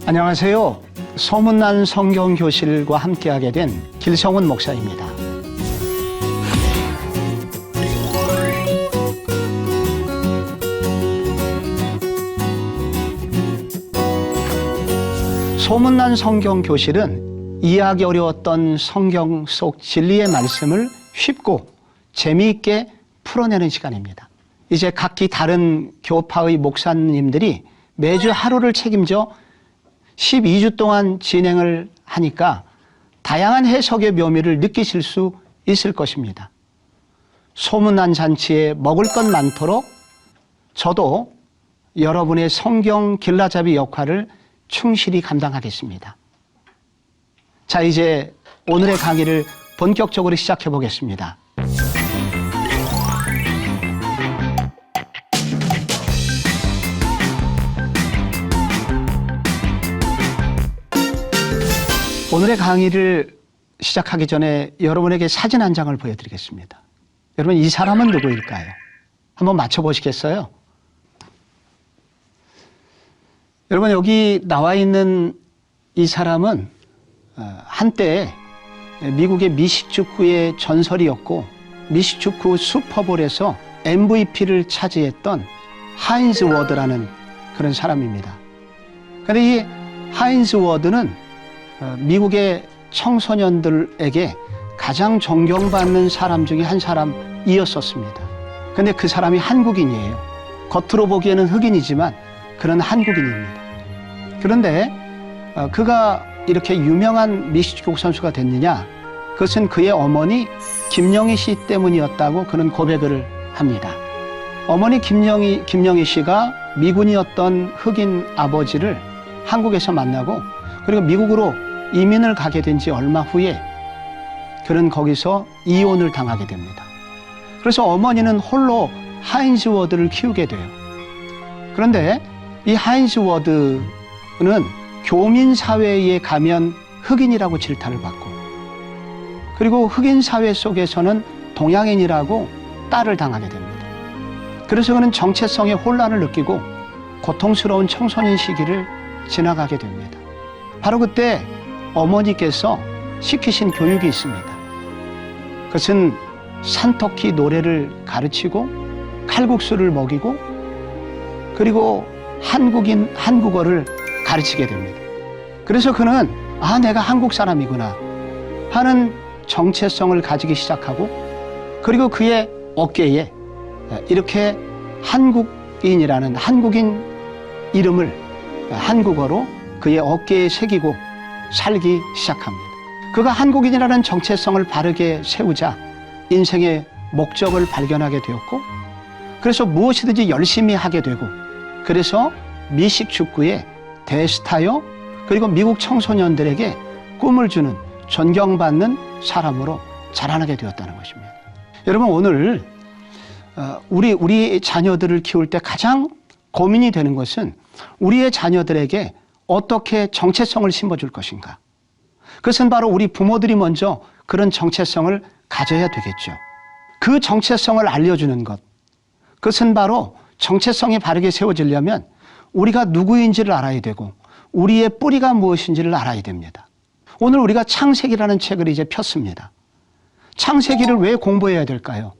안녕하세요. 소문난 성경교실과 함께하게 된 길성훈 목사입니다. 소문난 성경교실은 이해하기 어려웠던 성경 속 진리의 말씀을 쉽고 재미있게 풀어내는 시간입니다. 이제 각기 다른 교파의 목사님들이 매주 하루를 책임져 12주 동안 진행을 하니까 다양한 해석의 묘미를 느끼실 수 있을 것입니다. 소문난 잔치에 먹을 것 많도록 저도 여러분의 성경 길라잡이 역할을 충실히 감당하겠습니다. 자, 이제 오늘의 강의를 본격적으로 시작해 보겠습니다. 오늘의 강의를 시작하기 전에 여러분에게 사진 한 장을 보여드리겠습니다. 여러분, 이 사람은 누구일까요? 한번 맞춰보시겠어요? 여러분, 여기 나와 있는 이 사람은 한때 미국의 미식축구의 전설이었고 미식축구 슈퍼볼에서 MVP를 차지했던 하인즈 워드라는 그런 사람입니다. 그런데 이 하인즈 워드는 미국의 청소년들에게 가장 존경받는 사람 중에 한 사람이었었습니다. 그런데 그 사람이 한국인이에요. 겉으로 보기에는 흑인이지만 그런 한국인입니다. 그런데 그가 이렇게 유명한 미식축구 선수가 됐느냐? 그것은 그의 어머니 김영희 씨 때문이었다고 그는 고백을 합니다. 어머니 김영희 씨가 미군이었던 흑인 아버지를 한국에서 만나고 그리고 미국으로 이민을 가게 된 지 얼마 후에 그는 거기서 이혼을 당하게 됩니다. 그래서 어머니는 홀로 하인즈 워드를 키우게 돼요. 그런데 이 하인즈 워드는 교민 사회에 가면 흑인이라고 질타를 받고 그리고 흑인 사회 속에서는 동양인이라고 딸을 당하게 됩니다. 그래서 그는 정체성의 혼란을 느끼고 고통스러운 청소년 시기를 지나가게 됩니다. 바로 그때 어머니께서 시키신 교육이 있습니다. 그것은 산토끼 노래를 가르치고 칼국수를 먹이고 그리고 한국어를 가르치게 됩니다. 그래서 그는 내가 한국 사람이구나 하는 정체성을 가지기 시작하고 그리고 그의 어깨에 이렇게 한국인이라는 한국인 이름을 한국어로 그의 어깨에 새기고 살기 시작합니다. 그가 한국인이라는 정체성을 바르게 세우자 인생의 목적을 발견하게 되었고 그래서 무엇이든지 열심히 하게 되고 그래서 미식축구의 대스타요 그리고 미국 청소년들에게 꿈을 주는 존경받는 사람으로 자라나게 되었다는 것입니다. 여러분, 오늘 우리 자녀들을 키울 때 가장 고민이 되는 것은 우리의 자녀들에게 어떻게 정체성을 심어줄 것인가. 그것은 바로 우리 부모들이 먼저 그런 정체성을 가져야 되겠죠. 그 정체성을 알려주는 것. 그것은 바로 정체성이 바르게 세워지려면 우리가 누구인지를 알아야 되고 우리의 뿌리가 무엇인지를 알아야 됩니다. 오늘 우리가 창세기라는 책을 이제 폈습니다. 창세기를 왜 공부해야 될까요?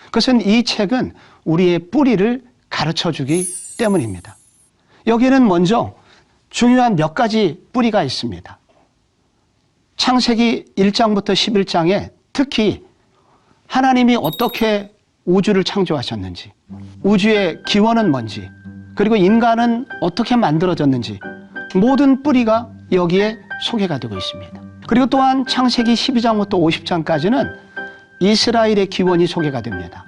그것은 이 책은 우리의 뿌리를 가르쳐주기 때문입니다. 여기에는 먼저 중요한 몇 가지 뿌리가 있습니다. 창세기 1장부터 11장에 특히 하나님이 어떻게 우주를 창조하셨는지, 우주의 기원은 뭔지, 그리고 인간은 어떻게 만들어졌는지 모든 뿌리가 여기에 소개가 되고 있습니다. 그리고 또한 창세기 12장부터 50장까지는 이스라엘의 기원이 소개가 됩니다.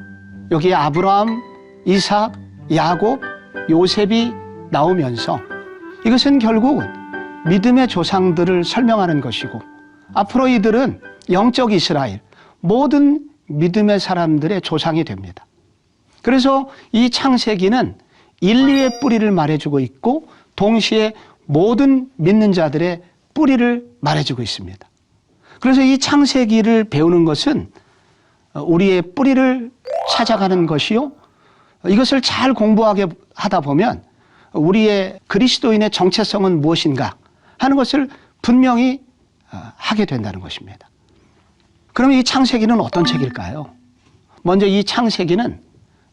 여기에 아브라함, 이삭, 야곱, 요셉이 나오면서 이것은 결국은 믿음의 조상들을 설명하는 것이고 앞으로 이들은 영적 이스라엘, 모든 믿음의 사람들의 조상이 됩니다. 그래서 이 창세기는 인류의 뿌리를 말해주고 있고 동시에 모든 믿는 자들의 뿌리를 말해주고 있습니다. 그래서 이 창세기를 배우는 것은 우리의 뿌리를 찾아가는 것이요, 이것을 잘 공부하게 하다 보면 우리의 그리스도인의 정체성은 무엇인가, 하는 것을 분명히 하게 된다는 것입니다. 그러면 이 창세기는 어떤 책일까요? 먼저 이 창세기는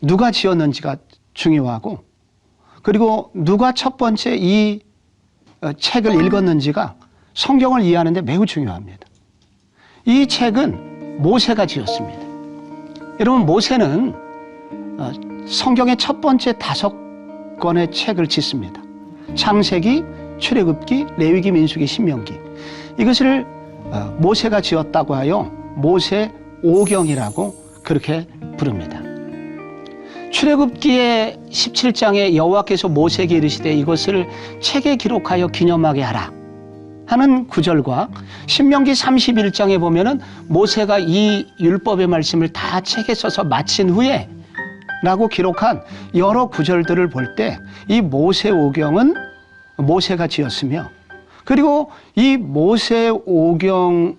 누가 지었는지가 중요하고, 그리고 누가 첫 번째 이 책을 읽었는지가 성경을 이해하는 데 매우 중요합니다. 이 책은 모세가 지었습니다. 여러분, 모세는 성경의 첫 번째 5권의 책을 짓습니다. 창세기, 출애굽기, 레위기, 민수기, 신명기. 이것을 모세가 지었다고 하여 모세오경이라고 그렇게 부릅니다. 출애굽기의 17장에 여호와께서 모세에게 이르시되 이것을 책에 기록하여 기념하게 하라 하는 구절과 신명기 31장에 보면은 모세가 이 율법의 말씀을 다 책에 써서 마친 후에 라고 기록한 여러 구절들을 볼 때 이 모세오경은 모세가 지었으며, 그리고 이 모세오경의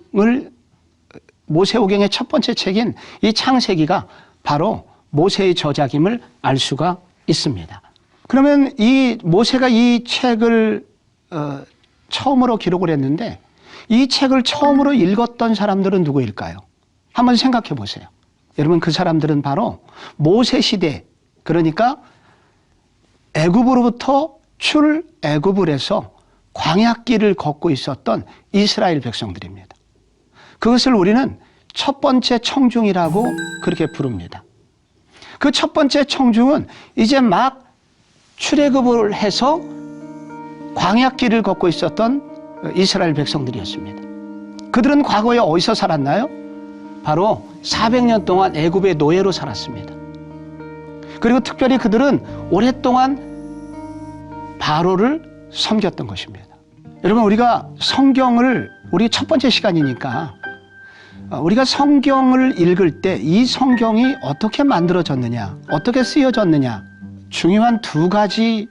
첫 번째 책인 이 창세기가 바로 모세의 저작임을 알 수가 있습니다. 그러면 이 모세가 이 책을 처음으로 기록을 했는데 이 책을 처음으로 읽었던 사람들은 누구일까요? 한번 생각해 보세요. 여러분, 그 사람들은 바로 모세 시대, 그러니까 애굽으로부터 출애굽을 해서 광야길을 걷고 있었던 이스라엘 백성들입니다. 그것을 우리는 첫 번째 청중이라고 그렇게 부릅니다. 그 첫 번째 청중은 이제 막 출애굽을 해서 광야길을 걷고 있었던 이스라엘 백성들이었습니다. 그들은 과거에 어디서 살았나요? 바로 400년 동안 애굽의 노예로 살았습니다. 그리고 특별히 그들은 오랫동안 바로를 섬겼던 것입니다. 여러분, 우리가 성경을, 우리 첫 번째 시간이니까 우리가 성경을 읽을 때 이 성경이 어떻게 만들어졌느냐, 어떻게 쓰여졌느냐, 중요한 2가지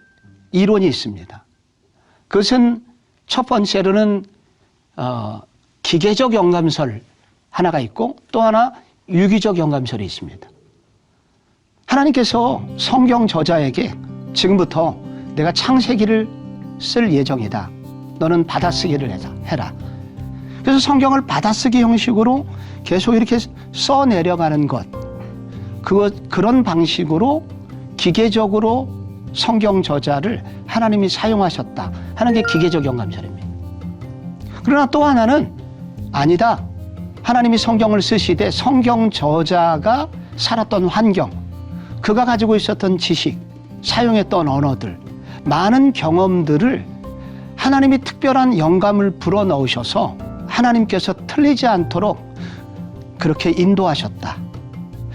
이론이 있습니다. 그것은 첫 번째로는 기계적 영감설 하나가 있고, 또 하나 유기적 영감설이 있습니다. 하나님께서 성경 저자에게 지금부터 내가 창세기를 쓸 예정이다, 너는 받아쓰기를 해라. 그래서 성경을 받아쓰기 형식으로 계속 이렇게 써내려가는 것, 그런 방식으로 기계적으로 성경 저자를 하나님이 사용하셨다 하는 게 기계적 영감설입니다. 그러나 또 하나는 아니다, 하나님이 성경을 쓰시되 성경 저자가 살았던 환경, 그가 가지고 있었던 지식, 사용했던 언어들, 많은 경험들을 하나님이 특별한 영감을 불어넣으셔서 하나님께서 틀리지 않도록 그렇게 인도하셨다.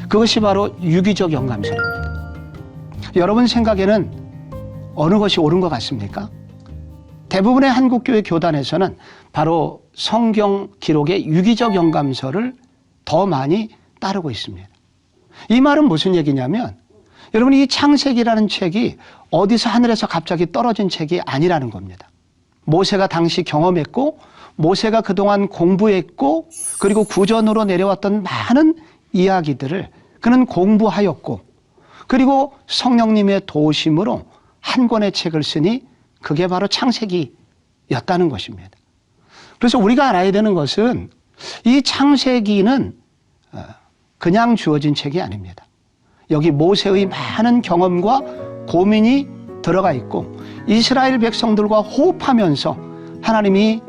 그것이 바로 유기적 영감설입니다. 여러분 생각에는 어느 것이 옳은 것 같습니까? 대부분의 한국교회 교단에서는 바로 성경 기록의 유기적 영감설을 더 많이 따르고 있습니다. 이 말은 무슨 얘기냐면, 여러분, 이 창세기라는 책이 어디서 하늘에서 갑자기 떨어진 책이 아니라는 겁니다. 모세가 당시 경험했고, 모세가 그동안 공부했고, 그리고 구전으로 내려왔던 많은 이야기들을 그는 공부하였고, 그리고 성령님의 도우심으로 한 권의 책을 쓰니 그게 바로 창세기였다는 것입니다. 그래서 우리가 알아야 되는 것은 이 창세기는 그냥 주어진 책이 아닙니다. 여기 모세의 많은 경험과 고민이 들어가 있고, 이스라엘 백성들과 호흡하면서 하나님이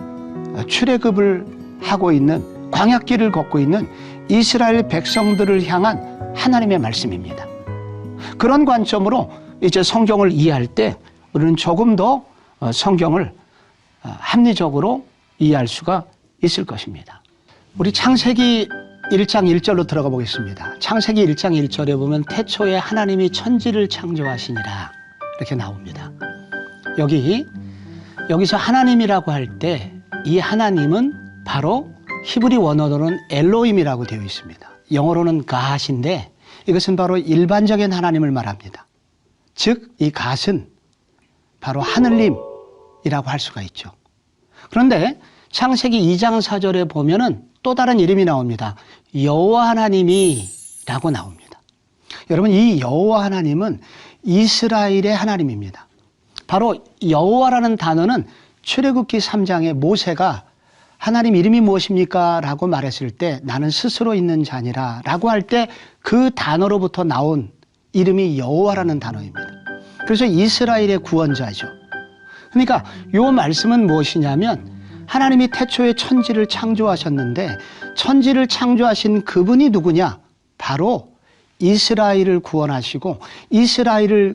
출애굽을 하고 있는, 광야길을 걷고 있는 이스라엘 백성들을 향한 하나님의 말씀입니다. 그런 관점으로 이제 성경을 이해할 때 우리는 조금 더 성경을 합리적으로 이해할 수가 있을 것입니다. 우리 창세기 1장 1절로 들어가 보겠습니다. 창세기 1장 1절에 보면 태초에 하나님이 천지를 창조하시니라 이렇게 나옵니다. 여기서 하나님이라고 할 때 이 하나님은 바로 히브리 원어로는 엘로힘이라고 되어 있습니다. 영어로는 갓인데 이것은 바로 일반적인 하나님을 말합니다. 즉 이 갓은 바로 하늘님이라고 할 수가 있죠. 그런데 창세기 2장 4절에 보면은 또 다른 이름이 나옵니다. 여호와 하나님이라고 나옵니다. 여러분, 이 여호와 하나님은 이스라엘의 하나님입니다. 바로 여호와라는 단어는 출애굽기 3장에 모세가 하나님 이름이 무엇입니까? 라고 말했을 때 나는 스스로 있는 자니라 라고 할 때 그 단어로부터 나온 이름이 여호와라는 단어입니다. 그래서 이스라엘의 구원자죠. 그러니까 이 말씀은 무엇이냐면 하나님이 태초에 천지를 창조하셨는데 천지를 창조하신 그분이 누구냐? 바로 이스라엘을 구원하시고 이스라엘을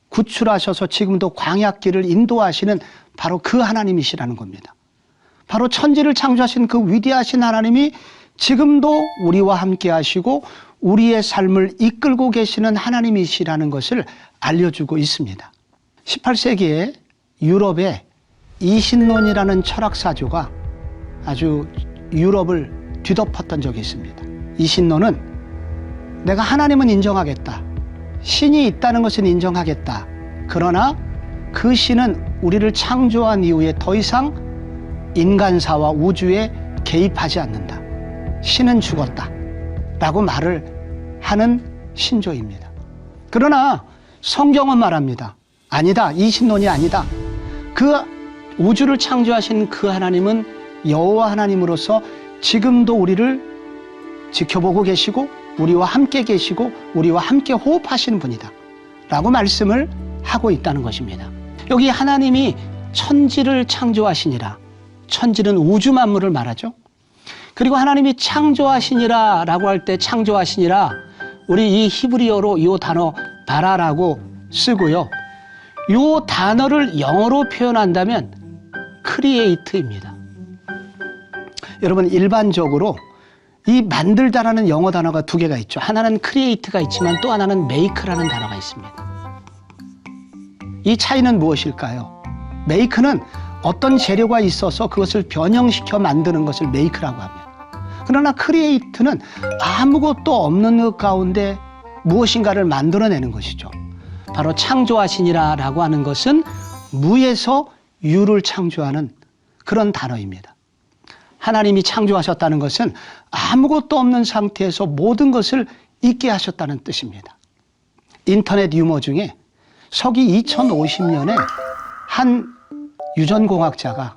구출하셔서 지금도 광야길을 인도하시는 바로 그 하나님이시라는 겁니다. 바로 천지를 창조하신 그 위대하신 하나님이 지금도 우리와 함께 하시고 우리의 삶을 이끌고 계시는 하나님이시라는 것을 알려주고 있습니다. 18세기에 유럽에 이신론이라는 철학사조가 아주 유럽을 뒤덮었던 적이 있습니다. 이신론은 내가 하나님은 인정하겠다. 신이 있다는 것은 인정하겠다. 그러나 그 신은 우리를 창조한 이후에 더 이상 인간사와 우주에 개입하지 않는다. 신은 죽었다. 라고 말을 하는 신조입니다. 그러나 성경은 말합니다. 아니다. 이 신론이 아니다. 그 우주를 창조하신 그 하나님은 여호와 하나님으로서 지금도 우리를 지켜보고 계시고 우리와 함께 계시고 우리와 함께 호흡하시는 분이다. 라고 말씀을 하고 있다는 것입니다. 여기 하나님이 천지를 창조하시니라. 천지는 우주 만물을 말하죠. 그리고 하나님이 창조하시니라 라고 할 때 창조하시니라 우리 이 히브리어로 이 단어 바라라고 쓰고요. 이 단어를 영어로 표현한다면 크리에이트입니다. 여러분 일반적으로 이 만들다라는 영어 단어가 두 개가 있죠. 하나는 크리에이트가 있지만 또 하나는 메이크라는 단어가 있습니다. 이 차이는 무엇일까요? 메이크는 어떤 재료가 있어서 그것을 변형시켜 만드는 것을 메이크라고 합니다. 그러나 크리에이트는 아무것도 없는 것 가운데 무엇인가를 만들어내는 것이죠. 바로 창조하시니라 라고 하는 것은 무에서 유를 창조하는 그런 단어입니다. 하나님이 창조하셨다는 것은 아무것도 없는 상태에서 모든 것을 있게 하셨다는 뜻입니다. 인터넷 유머 중에 서기 2050년에 한 유전공학자가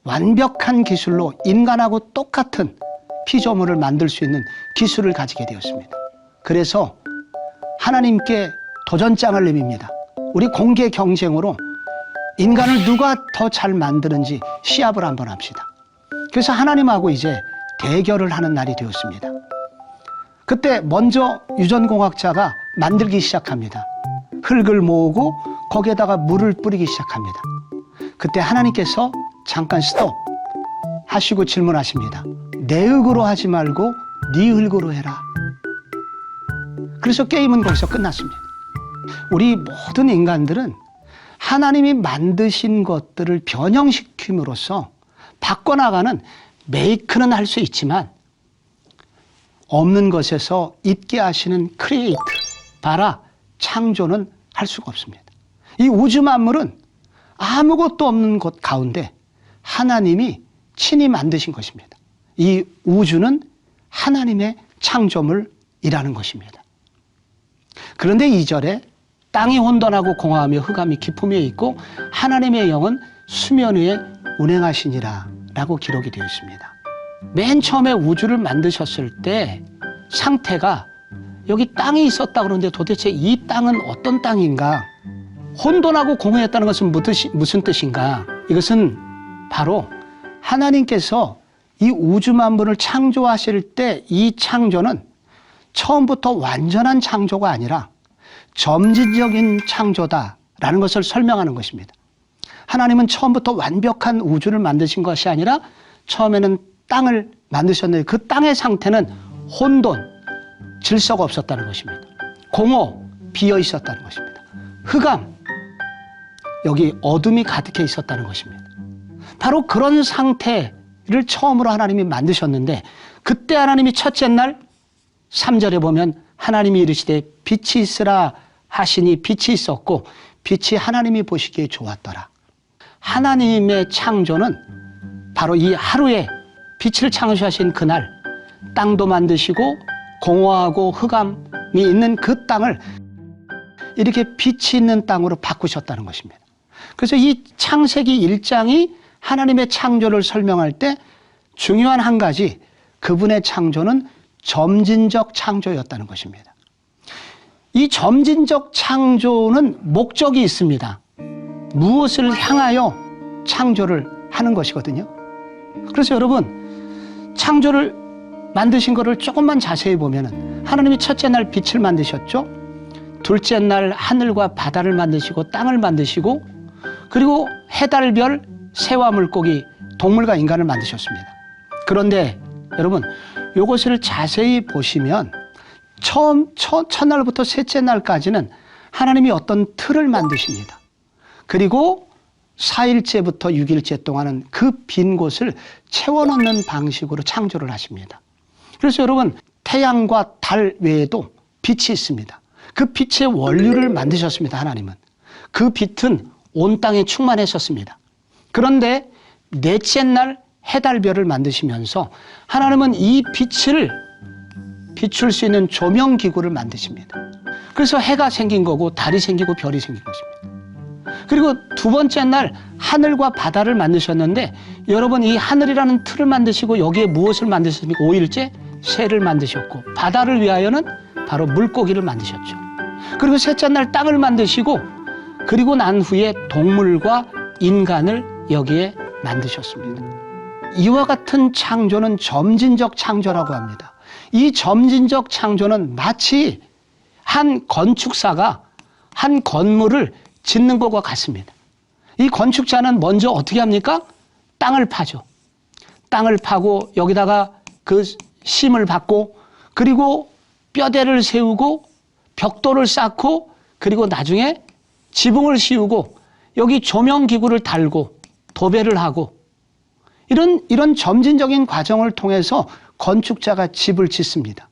완벽한 기술로 인간하고 똑같은 피조물을 만들 수 있는 기술을 가지게 되었습니다. 그래서 하나님께 도전장을 내밉니다. 우리 공개 경쟁으로 인간을 누가 더 잘 만드는지 시합을 한번 합시다. 그래서 하나님하고 이제 대결을 하는 날이 되었습니다. 그때 먼저 유전공학자가 만들기 시작합니다. 흙을 모으고 거기에다가 물을 뿌리기 시작합니다. 그때 하나님께서 잠깐 스톱 하시고 질문하십니다. 내 흙으로 하지 말고 네 흙으로 해라. 그래서 게임은 거기서 끝났습니다. 우리 모든 인간들은 하나님이 만드신 것들을 변형시킴으로써 바꿔나가는 메이크는 할 수 있지만 없는 것에서 있게 하시는 크리에이트, 바라, 창조는 할 수가 없습니다. 이 우주 만물은 아무것도 없는 곳 가운데 하나님이 친히 만드신 것입니다. 이 우주는 하나님의 창조물이라는 것입니다. 그런데 2절에 땅이 혼돈하고 공허하며 흑암이 깊음에 있고 하나님의 영은 수면 위에 운행하시니라 라고 기록이 되어 있습니다. 맨 처음에 우주를 만드셨을 때 상태가 여기 땅이 있었다 그러는데 도대체 이 땅은 어떤 땅인가? 혼돈하고 공허했다는 것은 무슨 뜻인가? 이것은 바로 하나님께서 이 우주 만물을 창조하실 때 이 창조는 처음부터 완전한 창조가 아니라 점진적인 창조다라는 것을 설명하는 것입니다. 하나님은 처음부터 완벽한 우주를 만드신 것이 아니라 처음에는 땅을 만드셨는데 그 땅의 상태는 혼돈, 질서가 없었다는 것입니다. 공허, 비어 있었다는 것입니다. 흑암, 여기 어둠이 가득해 있었다는 것입니다. 바로 그런 상태를 처음으로 하나님이 만드셨는데 그때 하나님이 첫째 날 3절에 보면 하나님이 이르시되 빛이 있으라 하시니 빛이 있었고 빛이 하나님이 보시기에 좋았더라. 하나님의 창조는 바로 이 하루에 빛을 창조하신 그날 땅도 만드시고 공허하고 흑암이 있는 그 땅을 이렇게 빛이 있는 땅으로 바꾸셨다는 것입니다. 그래서 이 창세기 1장이 하나님의 창조를 설명할 때 중요한 한 가지, 그분의 창조는 점진적 창조였다는 것입니다. 이 점진적 창조는 목적이 있습니다. 무엇을 향하여 창조를 하는 것이거든요. 그래서 여러분, 창조를 만드신 것을 조금만 자세히 보면은 하나님이 첫째 날 빛을 만드셨죠. 둘째 날 하늘과 바다를 만드시고 땅을 만드시고, 그리고 해, 달, 별, 새와 물고기, 동물과 인간을 만드셨습니다. 그런데 여러분, 이것을 자세히 보시면 첫날부터 셋째 날까지는 하나님이 어떤 틀을 만드십니다. 그리고 4일째부터 6일째 동안은 그 빈 곳을 채워넣는 방식으로 창조를 하십니다. 그래서 여러분, 태양과 달 외에도 빛이 있습니다. 그 빛의 원류를 만드셨습니다. 하나님은. 그 빛은 온 땅에 충만했었습니다. 그런데 넷째 날 해, 달, 별을 만드시면서 하나님은 이 빛을 비출 수 있는 조명기구를 만드십니다. 그래서 해가 생긴 거고 달이 생기고 별이 생긴 것입니다. 그리고 두 번째 날 하늘과 바다를 만드셨는데, 여러분, 이 하늘이라는 틀을 만드시고 여기에 무엇을 만드셨습니까? 5일째 새를 만드셨고, 바다를 위하여는 바로 물고기를 만드셨죠. 그리고 셋째 날 땅을 만드시고, 그리고 난 후에 동물과 인간을 여기에 만드셨습니다. 이와 같은 창조는 점진적 창조라고 합니다. 이 점진적 창조는 마치 한 건축사가 한 건물을 짓는 것과 같습니다. 이 건축자는 먼저 어떻게 합니까? 땅을 파죠. 땅을 파고 여기다가 그 심을 받고, 그리고 뼈대를 세우고 벽돌을 쌓고, 그리고 나중에 지붕을 씌우고 여기 조명기구를 달고 도배를 하고, 이런 점진적인 과정을 통해서 건축자가 집을 짓습니다.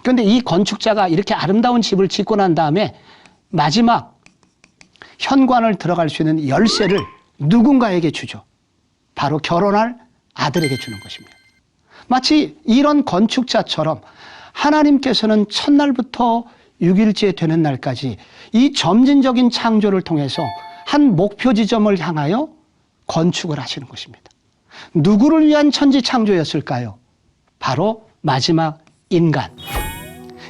그런데 이 건축자가 이렇게 아름다운 집을 짓고 난 다음에 마지막 현관을 들어갈 수 있는 열쇠를 누군가에게 주죠. 바로 결혼할 아들에게 주는 것입니다. 마치 이런 건축자처럼 하나님께서는 첫날부터 6일째 되는 날까지 이 점진적인 창조를 통해서 한 목표 지점을 향하여 건축을 하시는 것입니다. 누구를 위한 천지 창조였을까요? 바로 마지막 인간.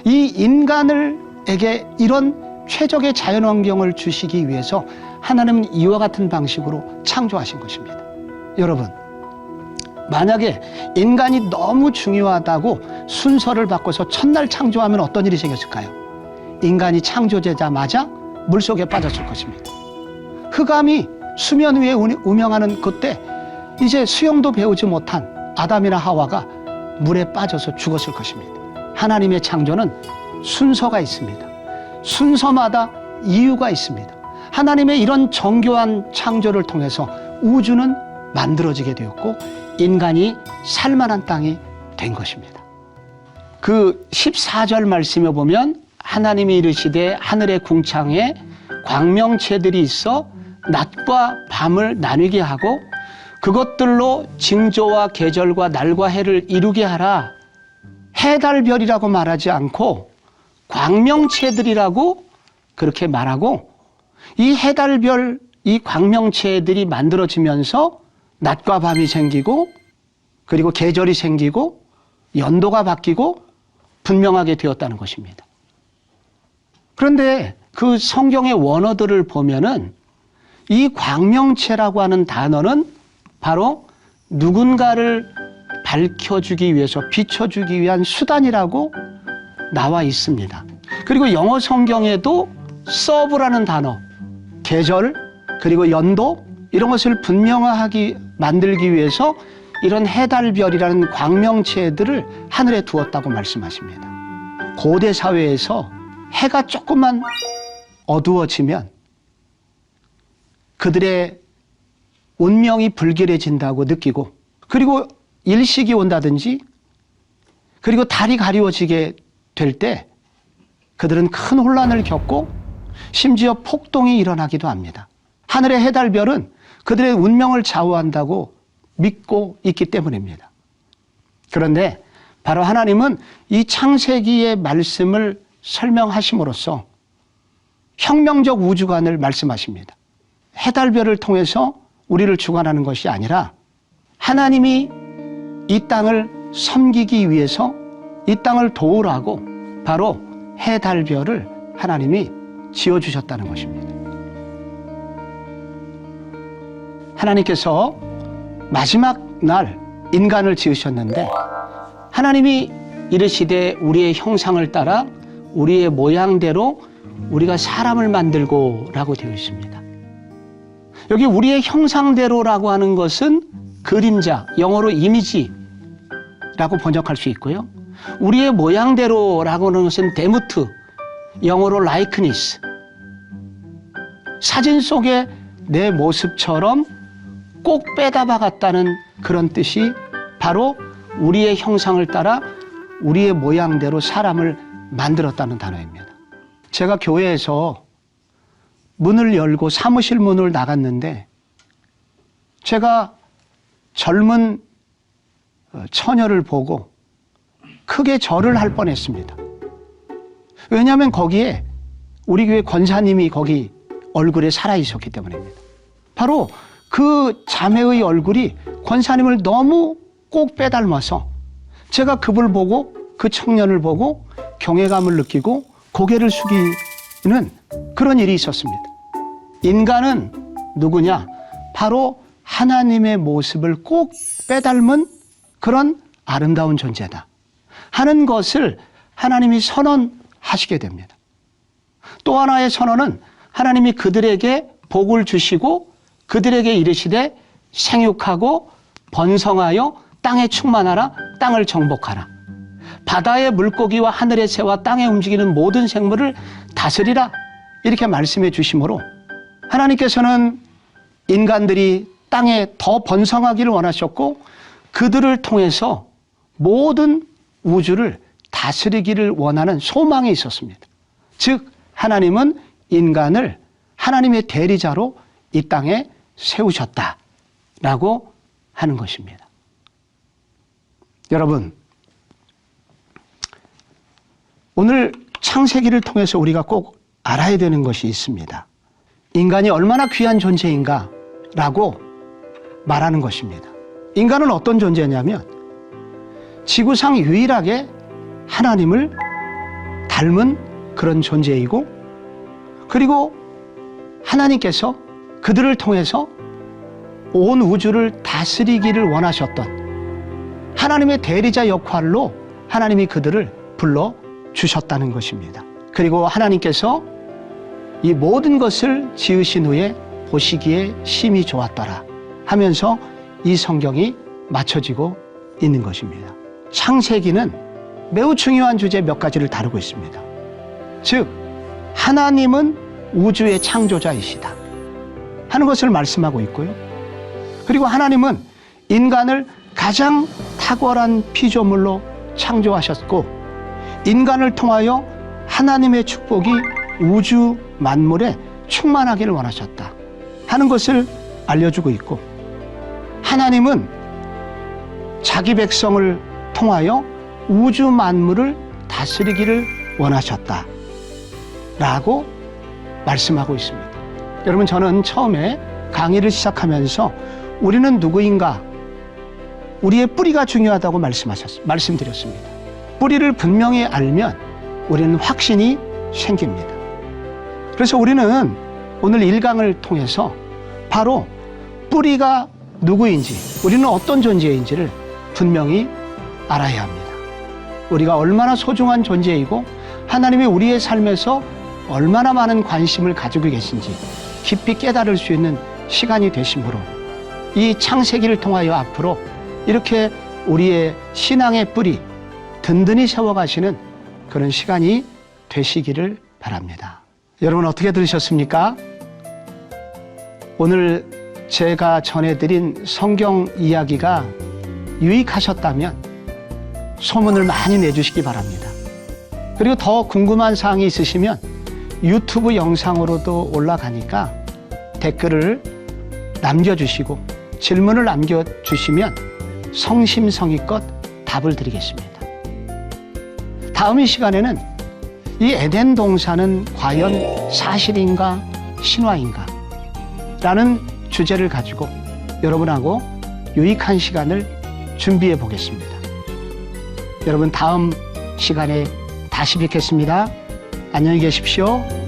이 인간에게 이런 최적의 자연환경을 주시기 위해서 하나님은 이와 같은 방식으로 창조하신 것입니다. 여러분, 만약에 인간이 너무 중요하다고 순서를 바꿔서 첫날 창조하면 어떤 일이 생겼을까요? 인간이 창조되자마자 물속에 빠졌을 것입니다. 흑암이 수면 위에 우명하는 그때 이제 수영도 배우지 못한 아담이나 하와가 물에 빠져서 죽었을 것입니다. 하나님의 창조는 순서가 있습니다. 순서마다 이유가 있습니다. 하나님의 이런 정교한 창조를 통해서 우주는 만들어지게 되었고 인간이 살만한 땅이 된 것입니다. 그 14절 말씀에 보면 하나님이 이르시되 하늘의 궁창에 광명체들이 있어 낮과 밤을 나뉘게 하고 그것들로 징조와 계절과 날과 해를 이루게 하라. 해, 달, 별이라고 말하지 않고 광명체들이라고 그렇게 말하고, 이 해, 달, 별, 이 광명체들이 만들어지면서 낮과 밤이 생기고, 그리고 계절이 생기고 연도가 바뀌고 분명하게 되었다는 것입니다. 그런데 그 성경의 원어들을 보면은 이 광명체라고 하는 단어는 바로 누군가를 밝혀주기 위해서, 비춰주기 위한 수단이라고 나와 있습니다. 그리고 영어 성경에도 서브라는 단어, 계절, 그리고 연도, 이런 것을 분명하게 만들기 위해서 이런 해, 달, 별이라는 광명체들을 하늘에 두었다고 말씀하십니다. 고대 사회에서 해가 조금만 어두워지면 그들의 운명이 불길해진다고 느끼고, 그리고 일식이 온다든지, 그리고 달이 가리워지게 될 때 그들은 큰 혼란을 겪고 심지어 폭동이 일어나기도 합니다. 하늘의 해, 달, 별은 그들의 운명을 좌우한다고 믿고 있기 때문입니다. 그런데 바로 하나님은 이 창세기의 말씀을 설명하심으로써 혁명적 우주관을 말씀하십니다. 해달별을 통해서 우리를 주관하는 것이 아니라 하나님이 이 땅을 섬기기 위해서 이 땅을 도우라고 바로 해달별을 하나님이 지어주셨다는 것입니다. 하나님께서 마지막 날 인간을 지으셨는데 하나님이 이르시되 우리의 형상을 따라 우리의 모양대로 우리가 사람을 만들고 라고 되어 있습니다. 여기 우리의 형상대로라고 하는 것은 그림자, 영어로 이미지라고 번역할 수 있고요. 우리의 모양대로라고 하는 것은 데무트, 영어로 라이크니스. 사진 속에 내 모습처럼 꼭 빼다 박았다는 그런 뜻이 바로 우리의 형상을 따라 우리의 모양대로 사람을 만들었다는 단어입니다. 제가 교회에서 문을 열고 사무실 문을 나갔는데 제가 젊은 처녀를 보고 크게 절을 할 뻔했습니다. 왜냐하면 거기에 우리 교회 권사님이 거기 얼굴에 살아 있었기 때문입니다. 바로 그 자매의 얼굴이 권사님을 너무 꼭 빼닮아서 제가 그걸 보고 그 청년을 보고 경외감을 느끼고 고개를 숙이는 그런 일이 있었습니다. 인간은 누구냐? 바로 하나님의 모습을 꼭 빼닮은 그런 아름다운 존재다 하는 것을 하나님이 선언하시게 됩니다. 또 하나의 선언은 하나님이 그들에게 복을 주시고 그들에게 이르시되 생육하고 번성하여 땅에 충만하라, 땅을 정복하라. 바다의 물고기와 하늘의 새와 땅에 움직이는 모든 생물을 다스리라. 이렇게 말씀해 주심으로 하나님께서는 인간들이 땅에 더 번성하기를 원하셨고 그들을 통해서 모든 우주를 다스리기를 원하는 소망이 있었습니다. 즉 하나님은 인간을 하나님의 대리자로 이 땅에 세우셨다라고 하는 것입니다. 여러분, 오늘 창세기를 통해서 우리가 꼭 알아야 되는 것이 있습니다. 인간이 얼마나 귀한 존재인가라고 말하는 것입니다. 인간은 어떤 존재냐면 지구상 유일하게 하나님을 닮은 그런 존재이고 그리고 하나님께서 그들을 통해서 온 우주를 다스리기를 원하셨던 하나님의 대리자 역할로 하나님이 그들을 불러주셨다는 것입니다. 그리고 하나님께서 이 모든 것을 지으신 후에 보시기에 심히 좋았더라 하면서 이 성경이 맞춰지고 있는 것입니다. 창세기는 매우 중요한 주제 몇 가지를 다루고 있습니다. 즉 하나님은 우주의 창조자이시다 하는 것을 말씀하고 있고요. 그리고 하나님은 인간을 가장 탁월한 피조물로 창조하셨고 인간을 통하여 하나님의 축복이 우주 만물에 충만하기를 원하셨다 하는 것을 알려주고 있고 하나님은 자기 백성을 통하여 우주 만물을 다스리기를 원하셨다 라고 말씀하고 있습니다. 여러분, 저는 처음에 강의를 시작하면서 우리는 누구인가? 우리의 뿌리가 중요하다고 말씀드렸습니다. 뿌리를 분명히 알면 우리는 확신이 생깁니다. 그래서 우리는 오늘 1강을 통해서 바로 뿌리가 누구인지, 우리는 어떤 존재인지를 분명히 알아야 합니다. 우리가 얼마나 소중한 존재이고 하나님이 우리의 삶에서 얼마나 많은 관심을 가지고 계신지 깊이 깨달을 수 있는 시간이 되심으로 이 창세기를 통하여 앞으로 이렇게 우리의 신앙의 뿌리 든든히 세워가시는 그런 시간이 되시기를 바랍니다. 여러분, 어떻게 들으셨습니까? 오늘 제가 전해드린 성경 이야기가 유익하셨다면 소문을 많이 내주시기 바랍니다. 그리고 더 궁금한 사항이 있으시면 유튜브 영상으로도 올라가니까 댓글을 남겨주시고 질문을 남겨주시면 성심성의껏 답을 드리겠습니다. 다음 이 시간에는 이 에덴 동산은 과연 사실인가 신화인가, 라는 주제를 가지고 여러분하고 유익한 시간을 준비해 보겠습니다. 여러분 다음 시간에 다시 뵙겠습니다. 안녕히 계십시오.